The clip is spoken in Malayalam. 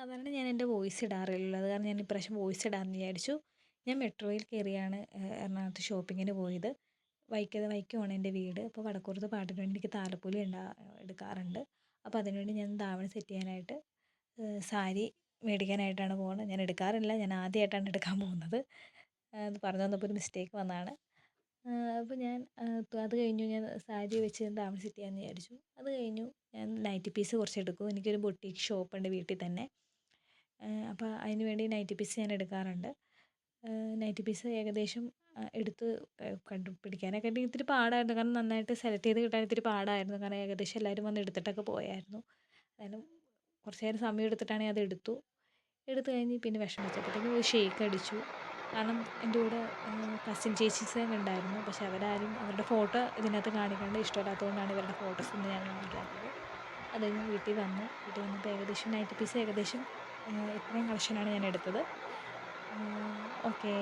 സാധാരണ ഞാൻ എൻ്റെ വോയിസ് ഇടാറില്ല. അത് കാരണം ഞാൻ ഇപ്രാവശ്യം വോയിസ് ഇടാമെന്ന് വിചാരിച്ചു. ഞാൻ മെട്രോയിൽ കയറിയാണ് എറണാകുളത്ത് ഷോപ്പിങ്ങിന് പോയത്. വൈക്കമാണ് എൻ്റെ വീട്. അപ്പോൾ വടക്കൂർത്ത് പാട്ടിന് വേണ്ടി എനിക്ക് താലപ്പൊലി എടുക്കാറുണ്ട്. അപ്പോൾ അതിനുവേണ്ടി ഞാൻ ധാവണി സെറ്റ് ചെയ്യാനായിട്ട് സാരി മേടിക്കാനായിട്ടാണ് പോകുന്നത്. ഞാൻ എടുക്കാറില്ല. ഞാൻ ആദ്യമായിട്ടാണ് എടുക്കാൻ പോകുന്നത്. അത് പറഞ്ഞു തന്നപ്പോൾ ഒരു മിസ്റ്റേക്ക് വന്നതാണ്. അപ്പോൾ ഞാൻ അത് കഴിഞ്ഞു. ഞാൻ സാരി വെച്ച് ധാവണി സെറ്റ് ചെയ്യാമെന്ന് വിചാരിച്ചു. അത് കഴിഞ്ഞു. ഞാൻ നൈറ്റി പീസ് കുറച്ച് എടുക്കും. എനിക്കൊരു ബൊട്ടീക്ക് ഷോപ്പുണ്ട് വീട്ടിൽ തന്നെ. അപ്പോൾ അതിന് വേണ്ടി നൈറ്റി പീസ് ഞാൻ എടുക്കാറുണ്ട്. നൈറ്റി പീസ് ഏകദേശം എടുത്ത് കണ്ടുപിടിക്കാനൊക്കെ ഇത്തിരി പാടായിരുന്നു. കാരണം നന്നായിട്ട് സെലക്ട് ചെയ്ത് കിട്ടാൻ ഇത്തിരി പാടായിരുന്നു. കാരണം ഏകദേശം എല്ലാവരും വന്ന് എടുത്തിട്ടൊക്കെ പോയായിരുന്നു. എന്തായാലും കുറച്ച് നേരം സമയം എടുത്തിട്ടാണ് അത് എടുത്തു കഴിഞ്ഞ് പിന്നെ വിഷമിച്ചപ്പോഴത്തേക്കും ഒരു ഷേക്ക് അടിച്ചു. കാരണം എൻ്റെ കൂടെ കസിൻ ചേച്ചീസൊക്കെ ഉണ്ടായിരുന്നു. പക്ഷെ അവരാരും അവരുടെ ഫോട്ടോ ഇതിനകത്ത് കാണിക്കാണ്ട് ഇഷ്ടമില്ലാത്തതുകൊണ്ടാണ് ഇവരുടെ ഫോട്ടോസൊന്നും ഞാൻ കാണിക്കാത്തത്. അത് കഴിഞ്ഞ് വീട്ടിൽ വന്നപ്പോൾ ഏകദേശം നൈറ്റി പീസ് ഏകദേശം ഇത്രയും കളക്ഷനാണ് ഞാൻ എടുത്തത്. ഓക്കേ.